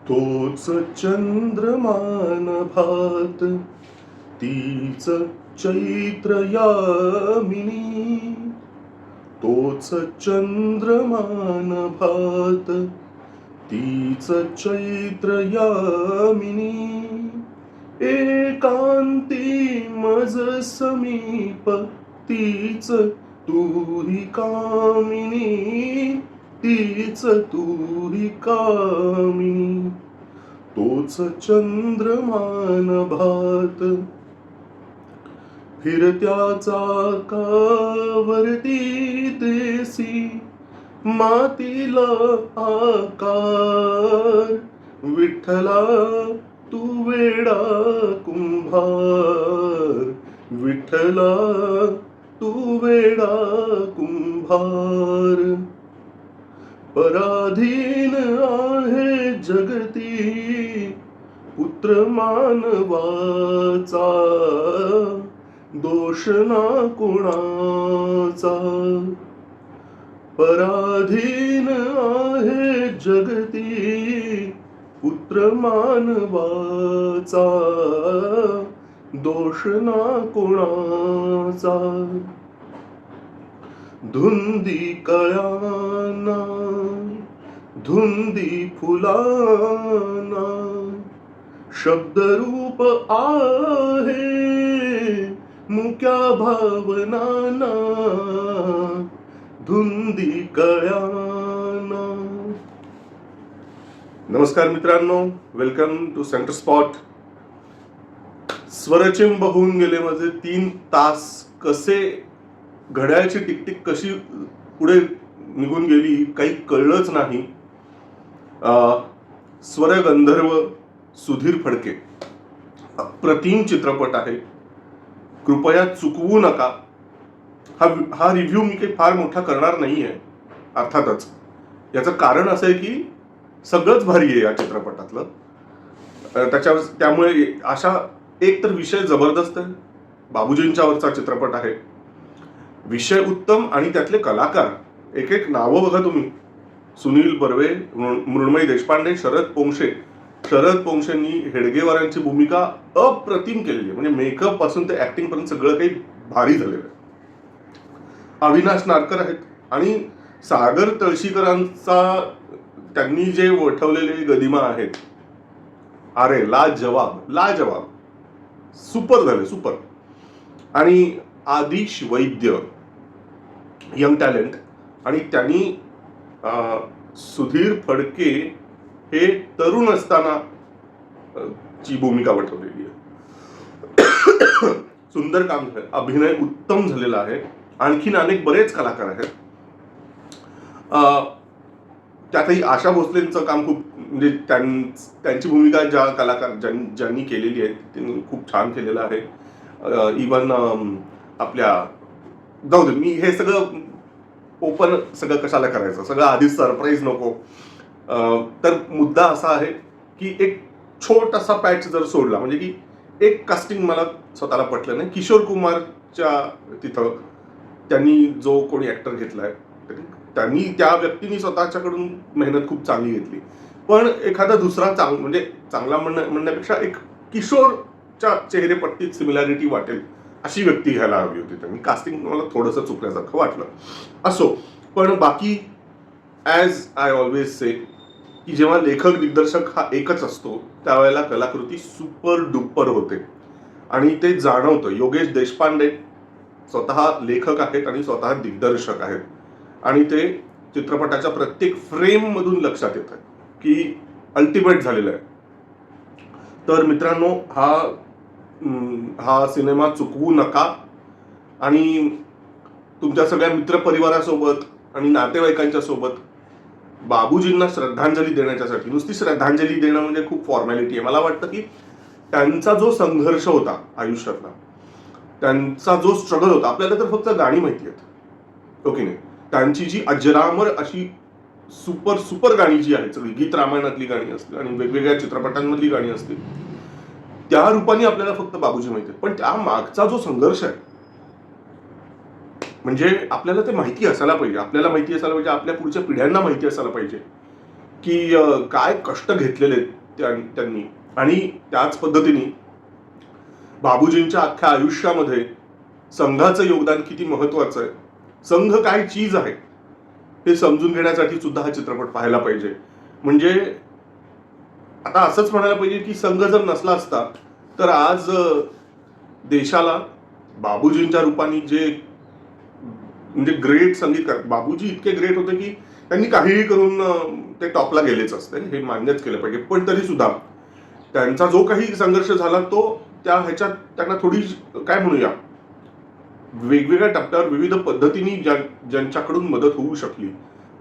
तोच चंद्रमान भात तीच चैत्र यामिनी, तोच चंद्रमान भात तीच चैत्र यामिनी, एकांती मज समीप तीच तुही कामिनी, तीच तुही कामिनी, तोच चंद्रमान भात फिरत्या चाकावरती देसी मातीला आकार, विठ्ठला तू वेडा कुंभार, विठ्ठला तू वेडा कुंभार, पराधीन आहे जगती पुत्र मानवाचा, दोष ना कुणाचा, पराधीन आहे जगती पुत्र मानवाचा, दोष ना कुणाचा, धुंदी कळ्यांना धुंदी फुलांना शब्दरूप आहे मुक्या भावनांना, धुंदी कळ्यांना. नमस्कार मित्रांनो, वेलकम टू सेंटर स्पॉट. स्वरचिंब होऊन गेले माझे 3 तास. कसे घड्याळची टिकटिक कशी पुढे निघून गेली काही कळलंच नाही. स्वरगंधर्व सुधीर फडके, अप्रतिम चित्रपट आहे, कृपया चुकवू नका. हा रिव्ह्यू मी काही फार मोठा करणार नाहीये अर्थातच. याचं कारण असं आहे की सगळंच भारी आहे या चित्रपटातलं. त्यामुळे अशा एक तर विषय जबरदस्त आहे, बाबूजींच्यावरचा चित्रपट आहे, विषय उत्तम आणि त्यातले कलाकार एक एक नावं बघा तुम्ही. सुनील बर्वे, मृण्मयी देशपांडे, शरद पोंक्षेंनी हेडगेवारांची भूमिका अप्रतिम केलेली आहे. म्हणजे मेकअप पासून ते ऍक्टिंग पर्यंत सगळं काही भारी झालेलं आहे. अविनाश नारकर आहेत आणि सागर तळशीकरांचा त्यांनी जे वठवलेले गदिमा आहेत, अरे लाजवाब, सुपर झाले, सुपर. आणि आदिश वैद्य, यंग टॅलेंट, आणि त्यांनी सुधीर फडके हे तरुण असताना ची भूमिका वठवलेली आहे. सुंदर काम झालं, अभिनय उत्तम झालेला आहे. आणखीन अनेक बरेच कलाकार आहेत. त्यातही आशा भोसलेंचं काम खूप, म्हणजे त्यांची भूमिका ज्या कलाकार ज्यांनी केलेली आहे त्यांनी खूप छान केलेलं आहे. इवन आपल्या जाऊ दे, मी हे सगळं ओपन सगळं कशाला करायचं, सगळं आधीच सरप्राईज नको. तर मुद्दा असा आहे की एक छोटासा पॅच जर सोडला, म्हणजे की एक कास्टिंग मला स्वतःला पटलं नाही. किशोर कुमारच्या तिथं त्यांनी जो कोणी ऍक्टर घेतलाय त्यांनी, त्या व्यक्तीने स्वतःच्याकडून मेहनत खूप चांगली घेतली. पण एखादा दुसरा म्हणजे चांगला म्हणण्यापेक्षा एक किशोरच्या चेहरेपट्टीत सिमिलॅरिटी वाटेल अशी व्यक्ती घ्यायला हवी होती. त्यांनी कास्टिंग मला थोडंसं चुकल्यासारखं वाटलं. असो, पण बाकी ॲज आय ऑलवेज से की जेव्हा लेखक दिग्दर्शक हा एकच असतो त्यावेळेला कलाकृती सुपर डुपर होते आणि ते जाणवतं. योगेश देशपांडे स्वतः लेखक आहेत आणि स्वतः दिग्दर्शक आहेत आणि ते चित्रपटाच्या प्रत्येक फ्रेम मधून लक्षात येतं की अल्टिमेट झालेलं आहे. तर मित्रांनो, हा सिनेमा चुकवू नका आणि तुमच्या सगळ्या मित्रपरिवारासोबत आणि नातेवाईकांच्या सोबत बाबूजींना श्रद्धांजली देण्याच्यासाठी, नुसती श्रद्धांजली देणं म्हणजे खूप फॉर्मॅलिटी आहे. मला वाटतं की त्यांचा जो संघर्ष होता आयुष्यातला, त्यांचा जो स्ट्रगल होता, आपल्याला तर फक्त गाणी माहिती आहेत, ओके नाही, त्यांची जी अजरामर अशी सुपर गाणी जी आहेत, सगळी गीत रामायणातली गाणी असतील आणि वेगवेगळ्या चित्रपटांमधली गाणी असतील, त्या रूपाने आपल्याला फक्त बाबूजी माहिती आहेत. पण त्या मागचा जो संघर्ष आहे, म्हणजे आपल्याला ते माहिती असायला पाहिजे, आपल्याला माहिती असायला पाहिजे, आपल्या पुढच्या पिढ्यांना माहिती असायला पाहिजे की काय कष्ट घेतलेले आहेत त्यांनी, आणि त्याच पद्धतीने बाबूजींच्या अख्ख्या आयुष्यामध्ये संघाचं योगदान किती महत्वाचं आहे, संघ काय चीज आहे हे समजून घेण्यासाठी सुद्धा हा चित्रपट पाहायला पाहिजे. म्हणजे आता असंच म्हणायला पाहिजे की संघ जर नसला असता तर आज देशाला बाबूजींच्या रूपाने जे म्हणजे ग्रेट संगीतकार, बाबूजी इतके ग्रेट होते की त्यांनी काहीही करून ते टॉपला गेलेच असते, हे मान्यच केलं पाहिजे. पण तरी सुद्धा त्यांचा जो काही संघर्ष झाला तो त्या ह्याच्यात त्यांना थोडी काय म्हणूया वेगवेगळ्या टप्प्यावर विविध पद्धतीने ज्यांच्याकडून मदत होऊ शकली,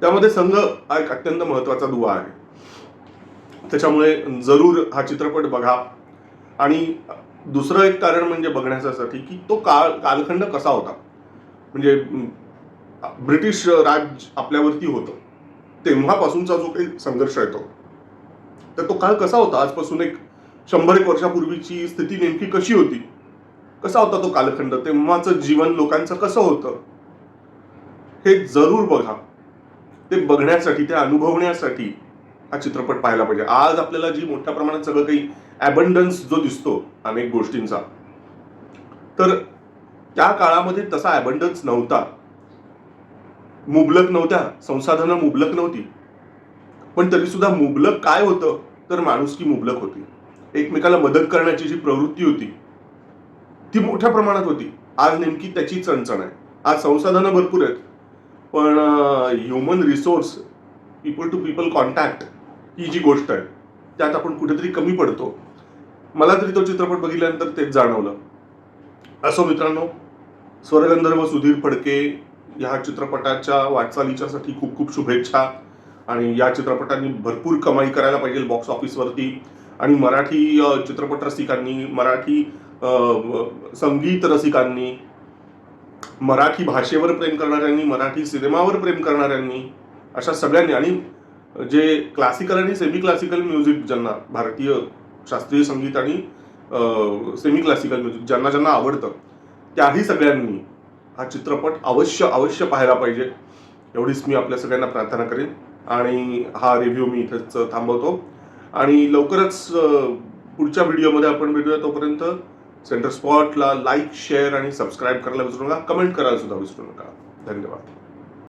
त्यामध्ये संघ हा एक अत्यंत महत्वाचा दुवा आहे. त्याच्यामुळे जरूर हा चित्रपट बघा. आणि दुसरं एक कारण म्हणजे बघण्यासाठी की तो कालखंड कसा होता. म्हणजे ब्रिटिश राज आपल्यावरती होतं तेव्हापासूनचा जो काही संघर्ष आहे तर तो काळ कसा होता, आजपासून एक 100 वर्षापूर्वीची स्थिती नेमकी कशी होती, कसा होता तो कालखंड, तेव्हाचं जीवन लोकांचं कसं होतं, हे जरूर बघा. ते बघण्यासाठी, ते अनुभवण्यासाठी हा चित्रपट पाहायला पाहिजे. आज आपल्याला जी मोठ्या प्रमाणात सगळं काही अबंडन्स जो दिसतो अनेक गोष्टींचा, तर त्या काळामध्ये तसा अबंडन्स नव्हता, मुबलक नव्हत्या, संसाधनं मुबलक नव्हती. पण तरी सुद्धा मुबलक काय होतं तर माणुसकी मुबलक होती. एकमेकाला मदत करण्याची जी प्रवृत्ती होती ती मोठ्या प्रमाणात होती. आज नेमकी त्याची चणचण आहे. आज संसाधनं भरपूर आहेत, पण human resource, people to people contact ही जी गोष्ट आहे त्यात आपण कुठेतरी कमी पडतो. मला तरी तो चित्रपट बघितल्यानंतर तेच जाणवलं. असो मित्रांनो, स्वरगंधर्व सुधीर फडके ह्या चित्रपटाच्या वाटचालीच्यासाठी खूप खूप शुभेच्छा. आणि या चित्रपटांनी भरपूर कमाई करायला पाहिजे बॉक्स ऑफिसवरती. आणि मराठी चित्रपट रसिकांनी, मराठी संगीत रसिकांनी, मराठी भाषेवर प्रेम करणाऱ्यांनी, मराठी सिनेमावर प्रेम करणाऱ्यांनी, अशा सगळ्यांनी, आणि जे क्लासिकल आणि सेमी क्लासिकल म्युझिक, ज्यांना भारतीय शास्त्रीय संगीत आणि सेमी क्लासिकल म्युझिक ज्यांना ज्यांना आवडतं, त्याही सगळ्यांनी हा चित्रपट अवश्य पाहायला पाहिजे, एवढीच मी आपल्या सगळ्यांना प्रार्थना करेन. आणि हा रिव्ह्यू मी इथेच थांबवतो आणि लवकरच पुढच्या व्हिडिओमध्ये आपण भेटूया. तोपर्यंत सेंटर स्पॉटला लाईक, शेअर आणि सबस्क्राईब करायला विसरू नका, कमेंट करायला सुद्धा विसरू नका. धन्यवाद.